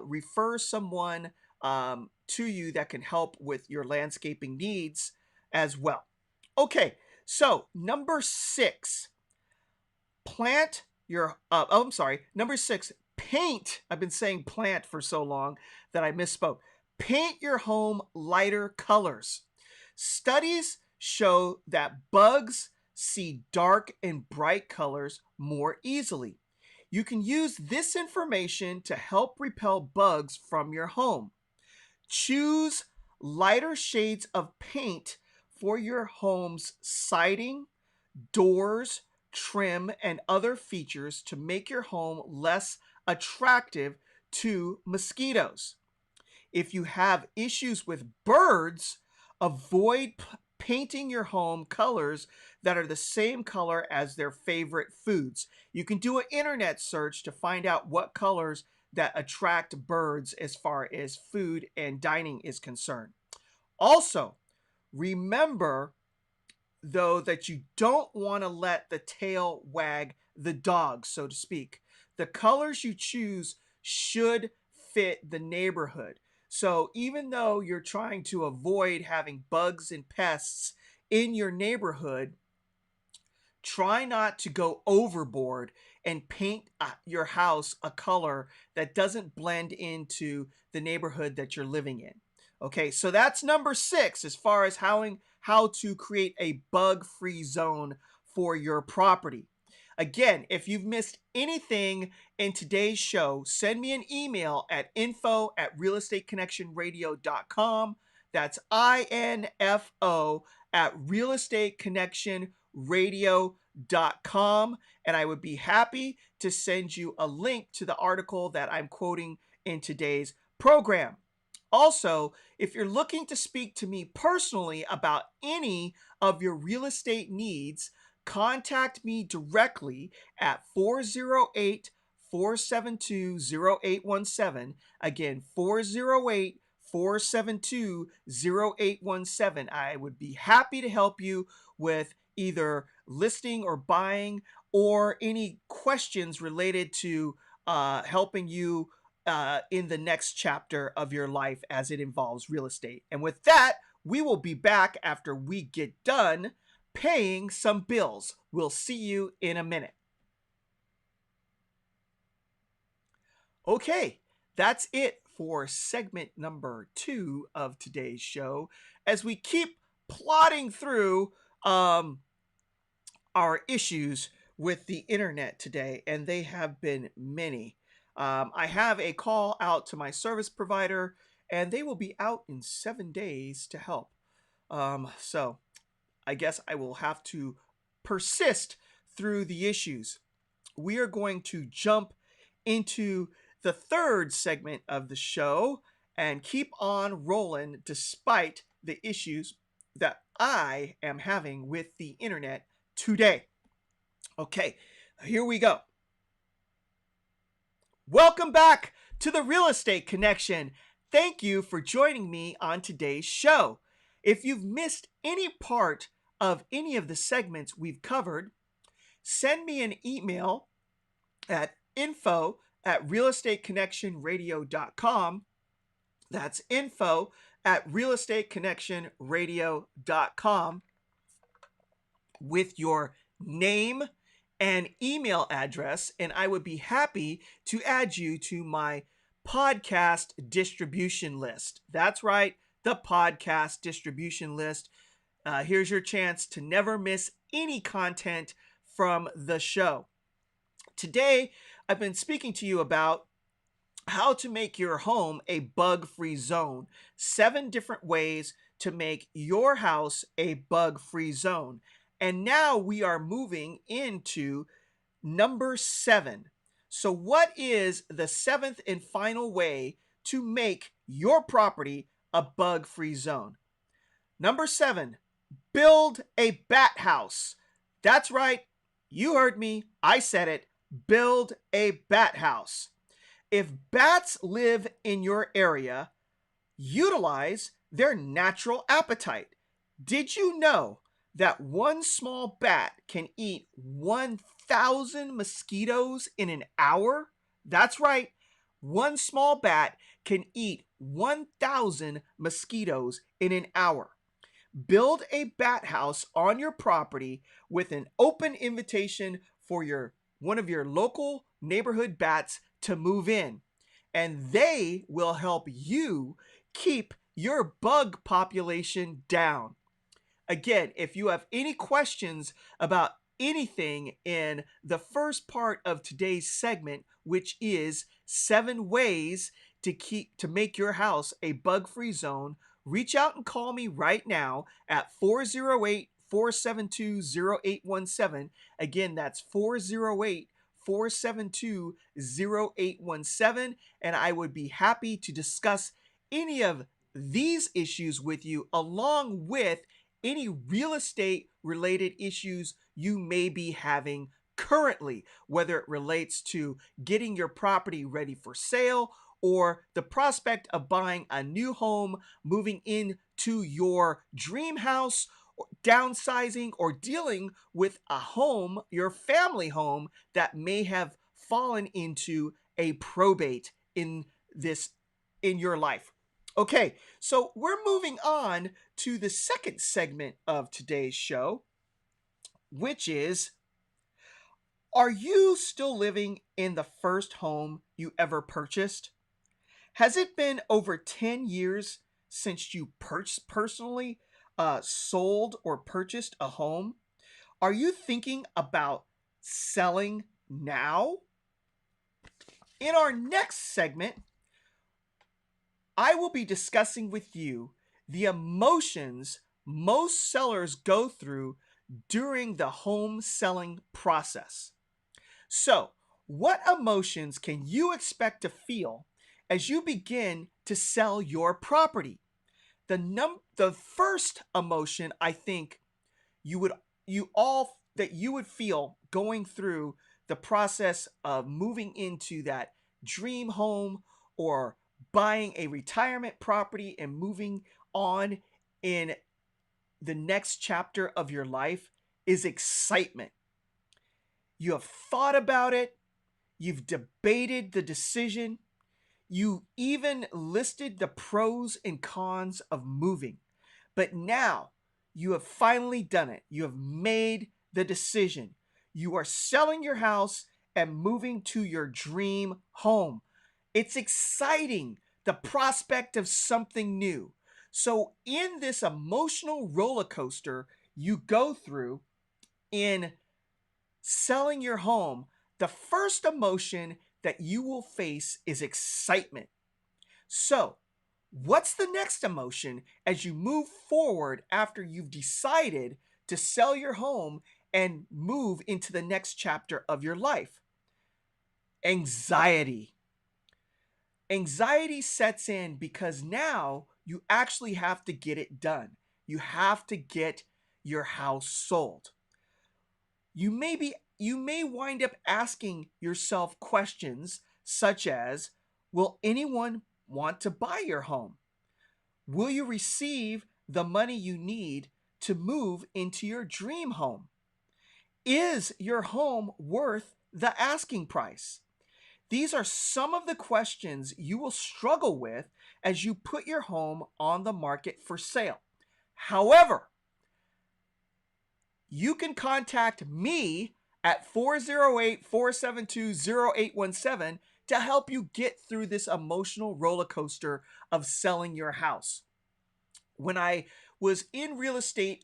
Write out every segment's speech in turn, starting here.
refer someone to you that can help with your landscaping needs as well. Okay, so number six, plant your, I'm sorry, number six, paint. I've been saying plant for so long that I misspoke. Paint your home lighter colors. Studies show that bugs see dark and bright colors more easily. You can use this information to help repel bugs from your home. Choose lighter shades of paint for your home's siding, doors, trim, and other features to make your home less attractive to mosquitoes. If you have issues with birds, avoid painting your home colors that are the same color as their favorite foods. You can do an internet search to find out what colors that attract birds as far as food and dining is concerned. Also, remember though that you don't want to let the tail wag the dog, so to speak. The colors you choose should fit the neighborhood. So even though you're trying to avoid having bugs and pests in your neighborhood, try not to go overboard and paint your house a color that doesn't blend into the neighborhood that you're living in. Okay, so that's number six as far as how to create a bug-free zone for your property. Again, if you've missed anything in today's show, send me an email at info@realestateconnectionradio.com. That's INFO at realestateconnectionradio.com. And I would be happy to send you a link to the article that I'm quoting in today's program. Also, if you're looking to speak to me personally about any of your real estate needs, contact me directly at 408 472 0817. Again, 408 472 0817. I would be happy to help you with either listing or buying or any questions related to helping you in the next chapter of your life as it involves real estate. And with that, we will be back after we get done paying some bills. We'll see you in a minute. Okay, that's it for segment number 2 of today's show as we keep plodding through our issues with the internet today, and they have been many. I have a call out to my service provider, and they will be out in 7 days to help. So I guess I will have to persist through the issues. We are going to jump into the third segment of the show and keep on rolling despite the issues that I am having with the internet today. Okay, here we go. Welcome back to the Real Estate Connection. Thank you for joining me on today's show. If you've missed any part of any of the segments we've covered, send me an email at info@realestateconnectionradio.com. That's info@realestateconnectionradio.com with your name and email address, and I would be happy to add you to my podcast distribution list. That's right, the podcast distribution list. Here's your chance to never miss any content from the show. Today, I've been speaking to you about how to make your home a bug-free zone. 7 different ways to make your house a bug-free zone. And now we are moving into number 7. So what is the 7th and final way to make your property a bug-free zone? Number 7, build a bat house. That's right. You heard me. I said it. Build a bat house. If bats live in your area, utilize their natural appetite. Did you know that one small bat can eat 1,000 mosquitoes in an hour? That's right. One small bat can eat 1,000 mosquitoes in an hour. Build a bat house on your property with an open invitation for your one of your local neighborhood bats to move in, and they will help you keep your bug population down. Again, if you have any questions about anything in the first part of today's segment, which is 7 ways to make your house a bug-free zone, reach out and call me right now at 408-472-0817. Again, that's 408-472-0817, and I would be happy to discuss any of these issues with you, along with any real estate related issues you may be having currently, whether it relates to getting your property ready for sale or the prospect of buying a new home, moving into your dream house, or downsizing, or dealing with a home, your family home, that may have fallen into a probate in your life. Okay, so we're moving on to the second segment of today's show, which is, are you still living in the first home you ever purchased? Has it been over 10 years since you personally sold or purchased a home? Are you thinking about selling now? In our next segment, I will be discussing with you the emotions most sellers go through during the home selling process. So, what emotions can you expect to feel as you begin to sell your property? The first emotion I think you would you all that you would feel going through the process of moving into that dream home or buying a retirement property and moving on in the next chapter of your life is excitement. You have thought about it, you've debated the decision, you even listed the pros and cons of moving. But now you have finally done it. You have made the decision. You are selling your house and moving to your dream home. It's exciting, the prospect of something new. So, in this emotional roller coaster you go through in selling your home, the first emotion that you will face is excitement. So, what's the next emotion as you move forward after you've decided to sell your home and move into the next chapter of your life? Anxiety. Anxiety sets in because now you actually have to get it done. You have to get your house sold. You may wind up asking yourself questions such as, will anyone want to buy your home? Will you receive the money you need to move into your dream home? Is your home worth the asking price? These are some of the questions you will struggle with as you put your home on the market for sale. However, you can contact me at 408-472-0817 to help you get through this emotional roller coaster of selling your house. When I was in real estate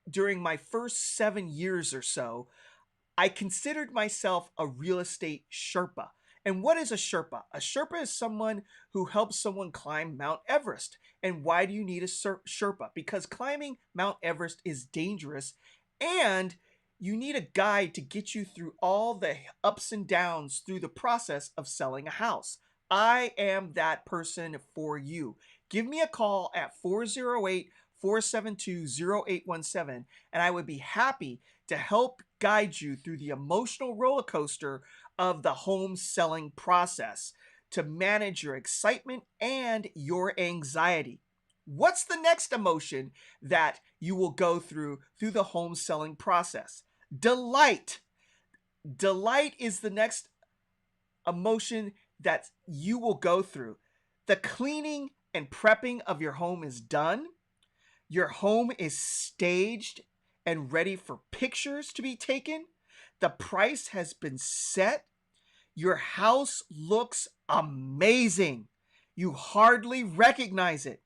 during my first 7 years or so, I considered myself a real estate Sherpa. And what is a Sherpa? A Sherpa is someone who helps someone climb Mount Everest. And why do you need a Sherpa? Because climbing Mount Everest is dangerous, and you need a guide to get you through all the ups and downs through the process of selling a house. I am that person for you. Give me a call at 408-472-0817, and I would be happy to help guide you through the emotional roller coaster of the home selling process to manage your excitement and your anxiety. What's the next emotion that you will go through the home selling process? Delight. Delight is the next emotion that you will go through. The cleaning and prepping of your home is done. Your home is staged and ready for pictures to be taken. The price has been set. Your house looks amazing. You hardly recognize it.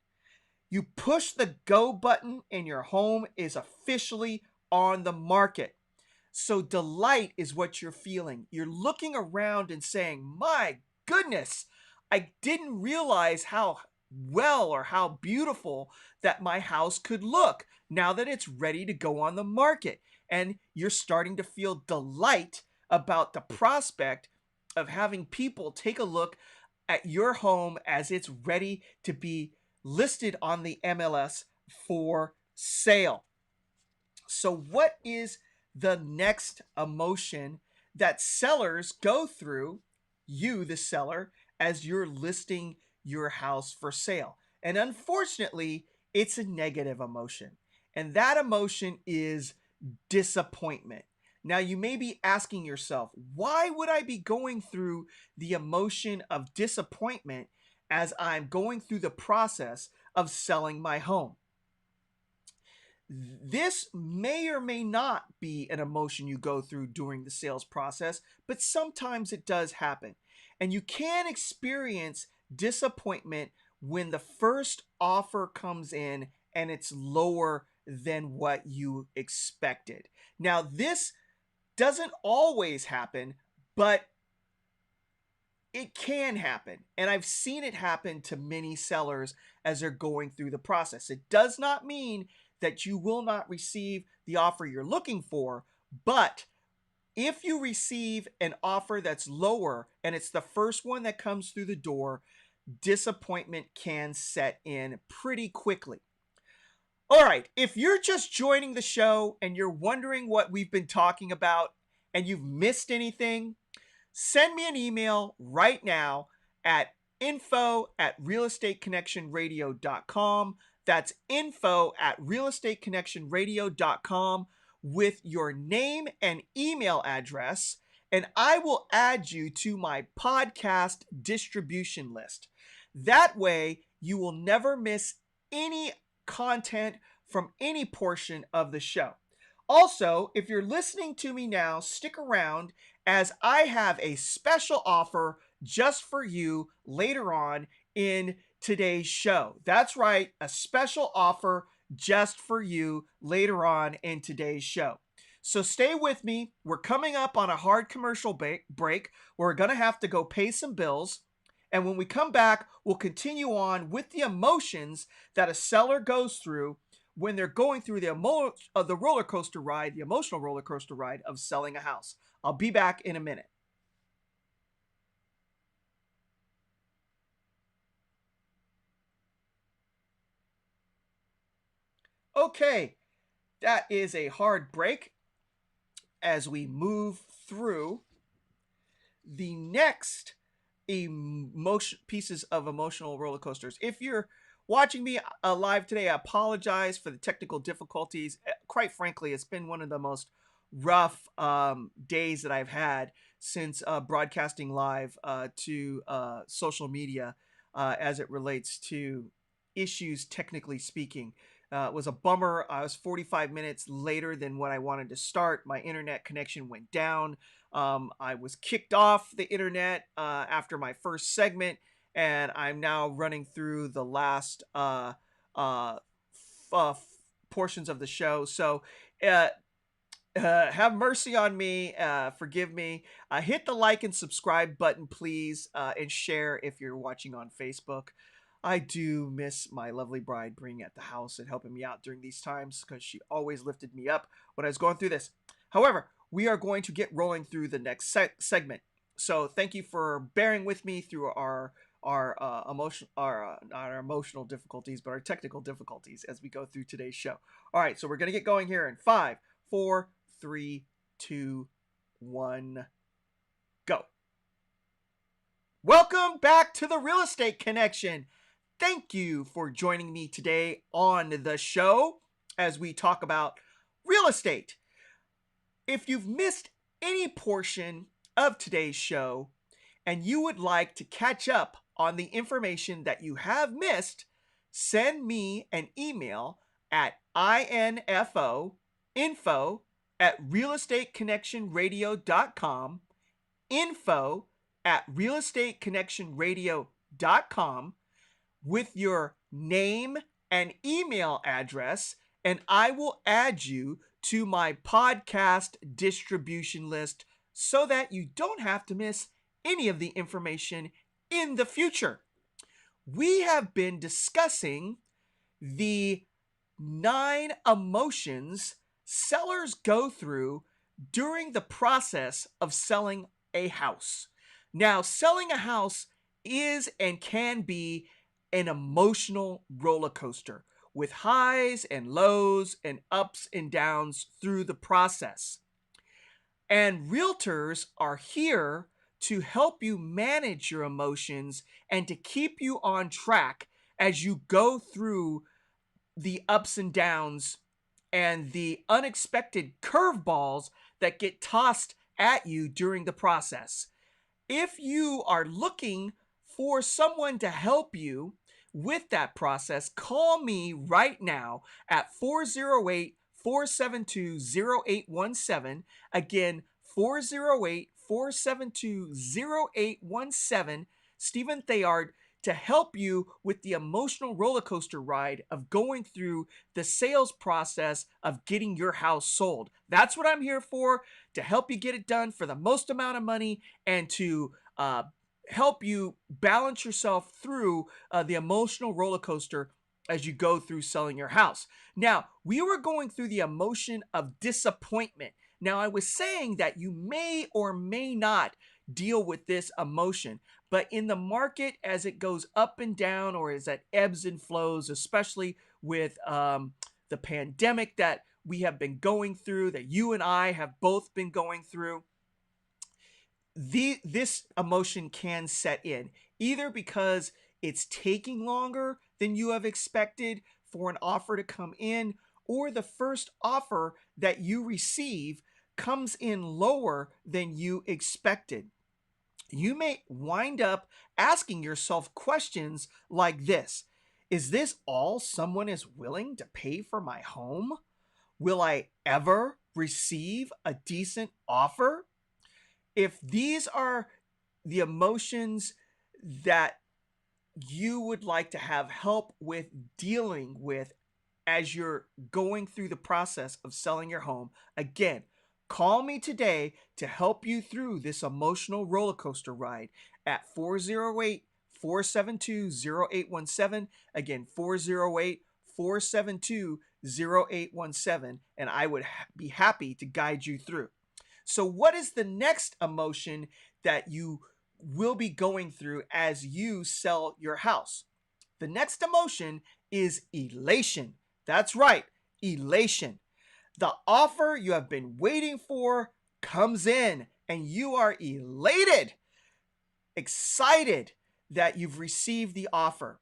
You push the go button and your home is officially on the market. So delight is what you're feeling. You're looking around and saying, my goodness, I didn't realize how well or how beautiful that my house could look now that it's ready to go on the market. And you're starting to feel delight about the prospect of having people take a look at your home as it's ready to be listed on the MLS for sale. So, what is the next emotion that sellers go through, you, the seller, as you're listing your house for sale? And unfortunately, it's a negative emotion. And that emotion is disappointment. Now, you may be asking yourself, why would I be going through the emotion of disappointment as I'm going through the process of selling my home? This may or may not be an emotion you go through during the sales process, but sometimes it does happen. And you can experience disappointment when the first offer comes in and it's lower than what you expected. Now, this doesn't always happen, but it can happen. And I've seen it happen to many sellers as they're going through the process. It does not mean that you will not receive the offer you're looking for, but if you receive an offer that's lower and it's the first one that comes through the door, disappointment can set in pretty quickly. All right, if you're just joining the show and you're wondering what we've been talking about and you've missed anything, send me an email right now at info@realestateconnectionradio.com. That's info@realestateconnectionradio.com with your name and email address, and I will add you to my podcast distribution list. That way, you will never miss any content from any portion of the show. Also, if you're listening to me now, stick around as I have a special offer just for you later on in today's show. That's right, a special offer just for you later on in today's show. So stay with me. We're coming up on a hard commercial break. We're going to have to go pay some bills. And when we come back, we'll continue on with the emotions that a seller goes through when they're going through the roller coaster ride, the emotional roller coaster ride of selling a house. I'll be back in a minute. Okay, that is a hard break as we move through the next pieces of emotional roller coasters. If you're watching me live today, I apologize for the technical difficulties. Quite frankly, it's been one of the most rough days that I've had since broadcasting live to social media as it relates to issues, technically speaking. It was a bummer. I was 45 minutes later than what I wanted to start. My internet connection went down. I was kicked off the internet after my first segment, and I'm now running through the last portions of the show. So have mercy on me. Forgive me. Hit the like and subscribe button, please, and share if you're watching on Facebook. I do miss my lovely bride being at the house and helping me out during these times because she always lifted me up when I was going through this. However, we are going to get rolling through the next segment. So thank you for bearing with me through our emotional difficulties, but our technical difficulties as we go through today's show. All right, so we're gonna get going here in 5, 4, 3, 2, 1, go. Welcome back to the Real Estate Connection. Thank you for joining me today on the show as we talk about real estate. If you've missed any portion of today's show and you would like to catch up on the information that you have missed, send me an email at info@realestateconnectionradio.com, info@realestateconnectionradio.com, with your name and email address, and I will add you to my podcast distribution list so that you don't have to miss any of the information in the future. We have been discussing the 9 emotions sellers go through during the process of selling a house. Now, selling a house is and can be an emotional roller coaster with highs and lows and ups and downs through the process. And realtors are here to help you manage your emotions and to keep you on track as you go through the ups and downs and the unexpected curveballs that get tossed at you during the process. If you are looking for someone to help you with that process, call me right now at 408-472-0817. Again, 408-472-0817. Stephen Thayard, to help you with the emotional roller coaster ride of going through the sales process of getting your house sold. That's what I'm here for, to help you get it done for the most amount of money and to help you balance yourself through the emotional roller coaster as you go through selling your house. Now, we were going through the emotion of disappointment. Now, I was saying that you may or may not deal with this emotion, but in the market, as it goes up and down, or as it ebbs and flows, especially with the pandemic that we have been going through, that you and I have both been going through, this emotion can set in, either because it's taking longer than you have expected for an offer to come in, or the first offer that you receive comes in lower than you expected. You may wind up asking yourself questions like this: is this all someone is willing to pay for my home? Will I ever receive a decent offer? If these are the emotions that you would like to have help with dealing with as you're going through the process of selling your home, again, call me today to help you through this emotional roller coaster ride at 408-472-0817. Again, 408-472-0817, and I would be happy to guide you through. So what is the next emotion that you will be going through as you sell your house? The next emotion is elation. That's right, elation. The offer you have been waiting for comes in, and you are elated, excited that you've received the offer.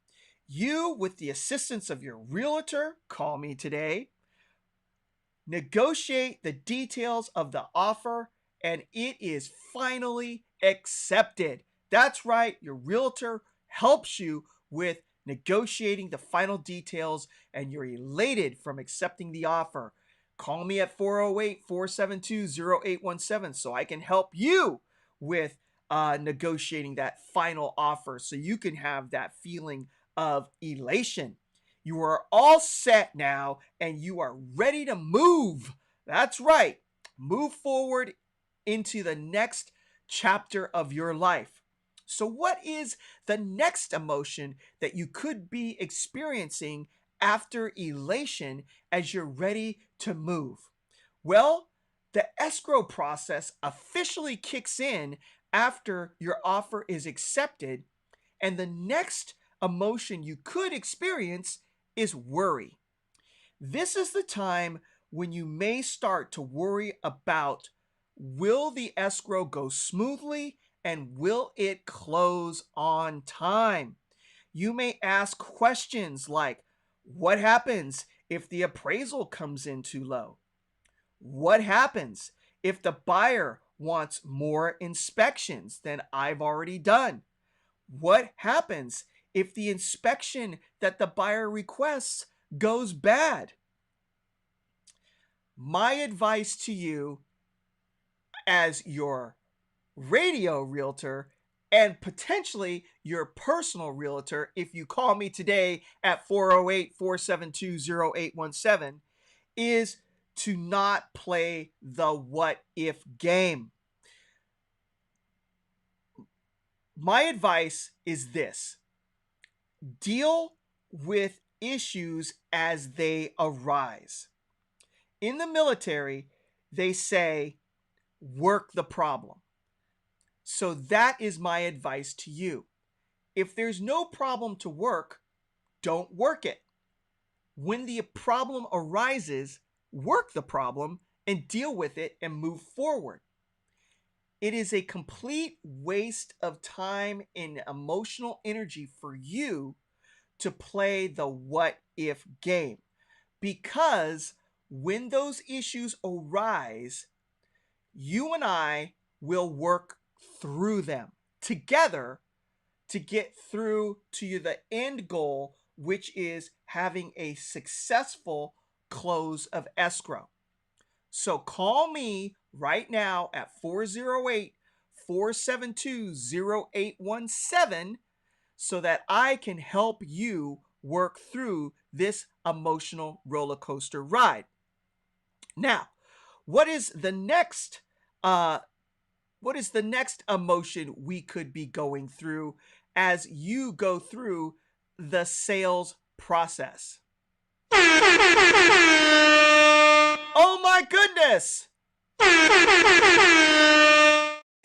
You, with the assistance of your realtor, call me today, negotiate the details of the offer, and it is finally accepted. That's right, your realtor helps you with negotiating the final details, and you're elated from accepting the offer. Call me at 408-472-0817 so I can help you with negotiating that final offer so you can have that feeling of elation. You are all set now, and you are ready to move. That's right. Move forward into the next chapter of your life. So what is the next emotion that you could be experiencing after elation as you're ready to move? Well, the escrow process officially kicks in after your offer is accepted, and the next emotion you could experience is worry. This is the time when you may start to worry about, will the escrow go smoothly and will it close on time? You may ask questions like, what happens if the appraisal comes in too low? What happens if the buyer wants more inspections than I've already done. What happens if the inspection that the buyer requests goes bad? My advice to you as your radio realtor and potentially your personal realtor, if you call me today at 408-472-0817, is to not play the what if game. My advice is this: deal with issues as they arise. In the military, they say, work the problem. So that is my advice to you. If there's no problem to work, don't work it. When the problem arises, work the problem and deal with it and move forward. It is a complete waste of time and emotional energy for you to play the what if game, because when those issues arise, you and I will work through them together to get through to the end goal, which is having a successful close of escrow. So call me right now at 408-472-0817 so that I can help you work through this emotional roller coaster ride. Now, what is the next emotion we could be going through as you go through the sales process? Oh my goodness!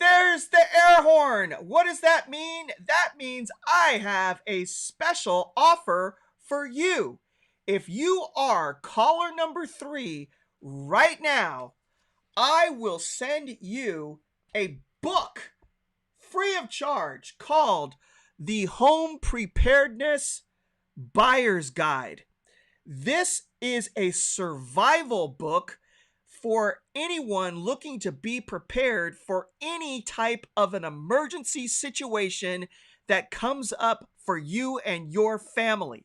There's the air horn. What does that mean? That means I have a special offer for you. If you are caller number 3 right now, I will send you a book free of charge called The Home Preparedness Buyer's Guide. This is a survival book for anyone looking to be prepared for any type of an emergency situation that comes up for you and your family.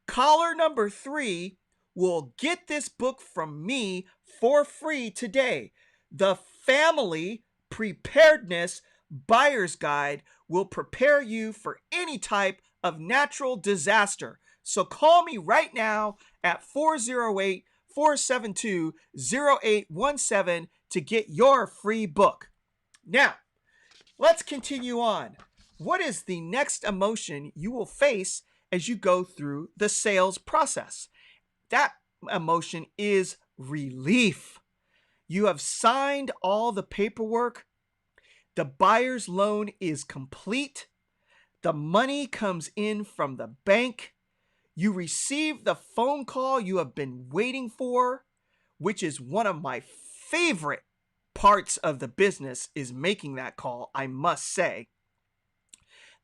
Caller number 3 will get this book from me for free today. The Family Preparedness Buyer's Guide will prepare you for any type of natural disaster. So call me right now at 408-472-0817 to get your free book. Now, let's continue on. What is the next emotion you will face as you go through the sales process? That emotion is relief. You have signed all the paperwork. The buyer's loan is complete. The money comes in from the bank. You receive the phone call you have been waiting for, which is one of my favorite parts of the business, is making that call, I must say.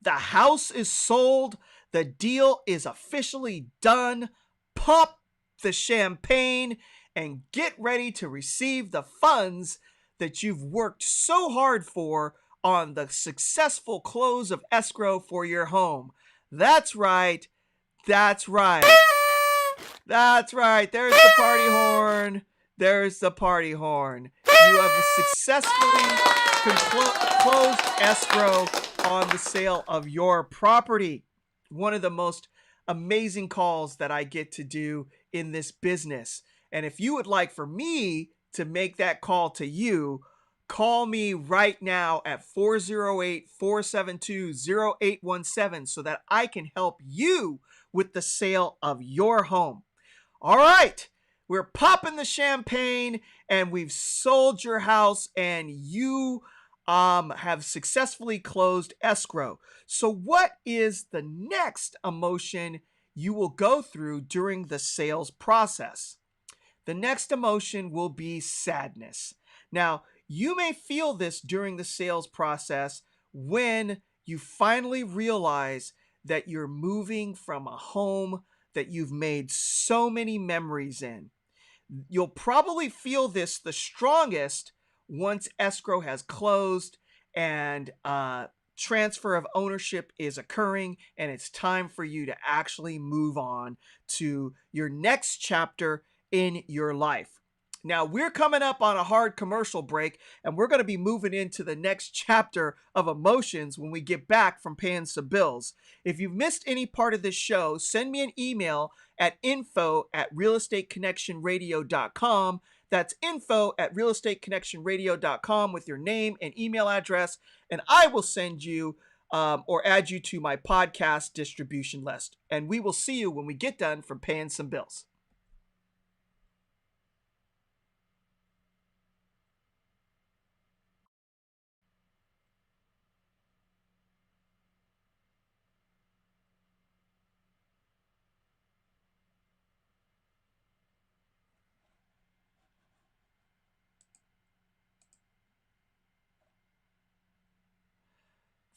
The house is sold. The deal is officially done. Pop the champagne and get ready to receive the funds that you've worked so hard for on the successful close of escrow for your home. That's right. That's right. That's right. There's the party horn. There's the party horn. You have successfully closed escrow on the sale of your property. One of the most amazing calls that I get to do in this business. And if you would like for me to make that call to you, call me right now at 408-472-0817 so that I can help you with the sale of your home. All right, we're popping the champagne and we've sold your house and you have successfully closed escrow. So what is the next emotion you will go through during the sales process? The next emotion will be sadness. Now, you may feel this during the sales process when you finally realize that you're moving from a home that you've made so many memories in. You'll probably feel this the strongest once escrow has closed and transfer of ownership is occurring, and it's time for you to actually move on to your next chapter in your life. Now, we're coming up on a hard commercial break, and we're going to be moving into the next chapter of emotions when we get back from paying some bills. If you've missed any part of this show, send me an email at info@realestateconnectionradio.com. That's info@realestateconnectionradio.com with your name and email address, and I will send you or add you to my podcast distribution list. And we will see you when we get done from paying some bills.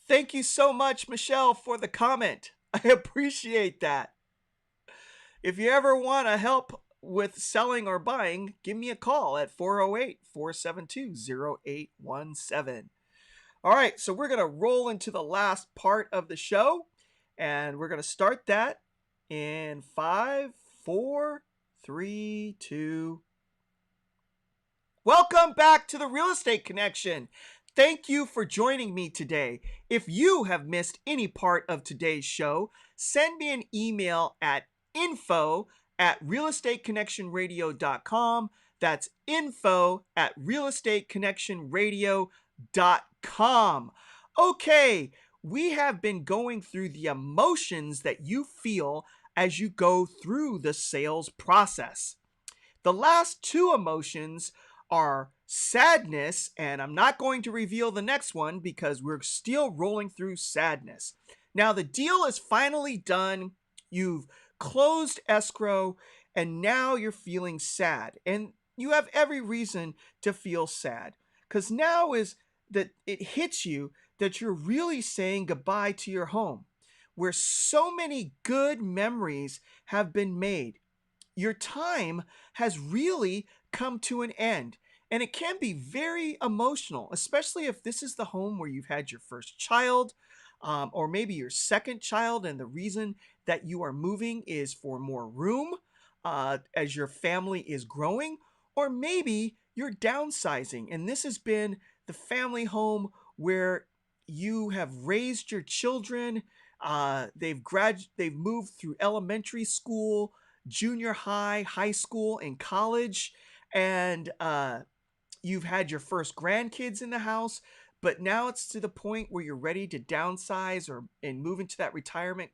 Thank you so much, Michelle, for the comment. I appreciate that. If you ever want to help with selling or buying, give me a call at 408-472-0817. All right, so we're going to roll into the last part of the show, and we're going to start that in 5, 4, 3, 2. Welcome back to the Real Estate Connection. Thank you for joining me today. If you have missed any part of today's show, send me an email at info@realestateconnectionradio.com. That's info@realestateconnectionradio.com. Okay, we have been going through the emotions that you feel as you go through the sales process. The last two emotions are sadness, and I'm not going to reveal the next one because we're still rolling through sadness. Now, the deal is finally done. You've closed escrow, and now you're feeling sad. And you have every reason to feel sad because now is that it hits you that you're really saying goodbye to your home where so many good memories have been made. Your time has really come to an end. And it can be very emotional, especially if this is the home where you've had your first child, or maybe your second child, and the reason that you are moving is for more room as your family is growing, or maybe you're downsizing, and this has been the family home where you have raised your children. They've moved through elementary school, junior high, high school, and college, and you've had your first grandkids in the house, but now it's to the point where you're ready to downsize and move into that retirement,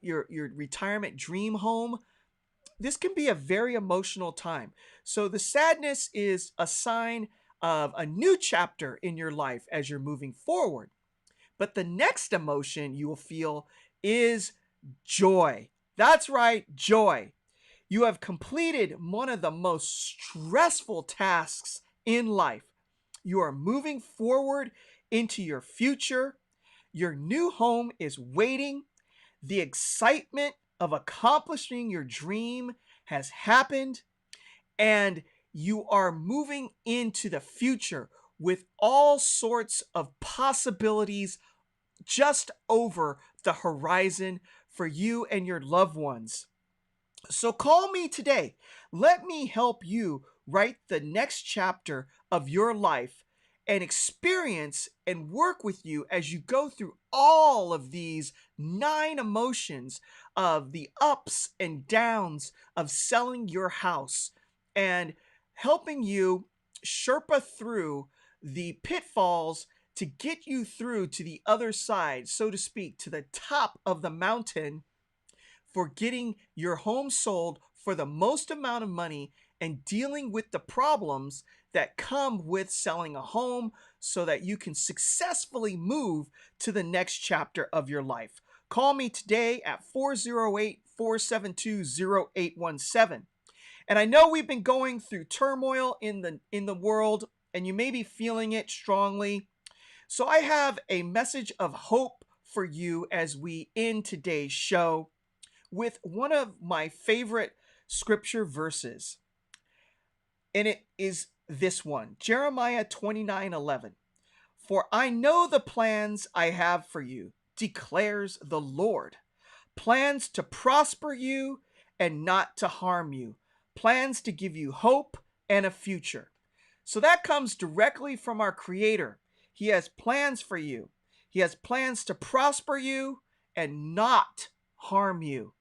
your retirement dream home. This can be a very emotional time. So the sadness is a sign of a new chapter in your life as you're moving forward. But the next emotion you will feel is joy. That's right, joy. You have completed one of the most stressful tasks in life. You are moving forward into your future. Your new home is waiting. The excitement of accomplishing your dream has happened, and you are moving into the future with all sorts of possibilities just over the horizon for you and your loved ones. So call me today. Let me help you write the next chapter of your life and experience and work with you as you go through all of these 9 emotions of the ups and downs of selling your house and helping you Sherpa through the pitfalls to get you through to the other side, so to speak, to the top of the mountain for getting your home sold for the most amount of money and dealing with the problems that come with selling a home so that you can successfully move to the next chapter of your life. Call me today at 408-472-0817. And I know we've been going through turmoil in the world, and you may be feeling it strongly. So I have a message of hope for you as we end today's show with one of my favorite scripture verses. And it is this one, Jeremiah 29:11. For I know the plans I have for you, declares the Lord. Plans to prosper you and not to harm you. Plans to give you hope and a future. So that comes directly from our Creator. He has plans for you. He has plans to prosper you and not harm you.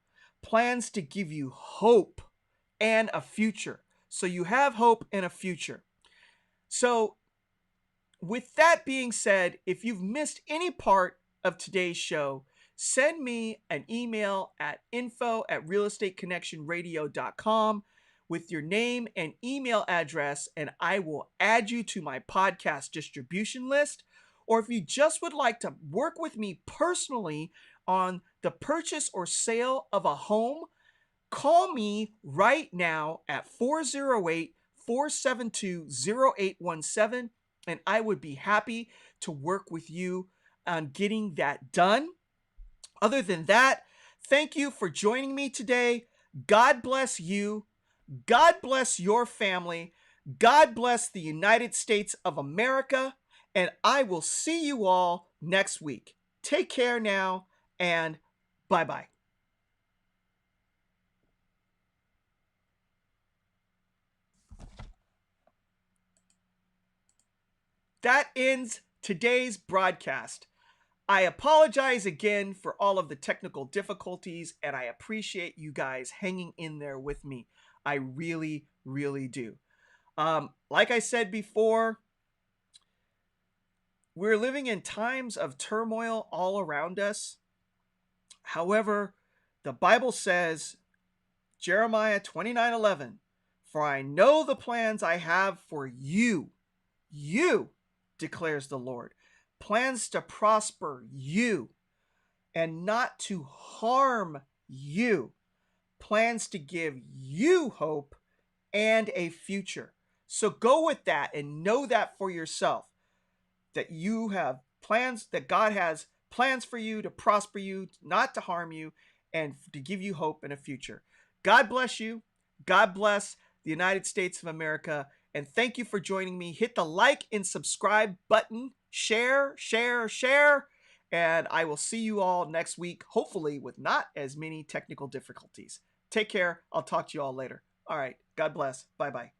Plans to give you hope and a future. So you have hope and a future. So with that being said, if you've missed any part of today's show, send me an email at info@realestateconnectionradio.com with your name and email address, and I will add you to my podcast distribution list. Or if you just would like to work with me personally on the purchase or sale of a home, call me right now at 408-472-0817, and I would be happy to work with you on getting that done. Other than that, thank you for joining me today. God bless you. God bless your family. God bless the United States of America. And I will see you all next week. Take care now, and bye-bye. That ends today's broadcast. I apologize again for all of the technical difficulties, and I appreciate you guys hanging in there with me. I really, really do. Like I said before, we're living in times of turmoil all around us. However, the Bible says, Jeremiah 29:11, for I know the plans I have for you, declares the Lord, plans to prosper you and not to harm you, plans to give you hope and a future. So go with that and know that for yourself, that you have plans, that God has plans for you to prosper you, not to harm you, and to give you hope and a future. God bless you. God bless the United States of America. And thank you for joining me. Hit the like and subscribe button. Share, share, share. And I will see you all next week, hopefully with not as many technical difficulties. Take care. I'll talk to you all later. All right. God bless. Bye-bye.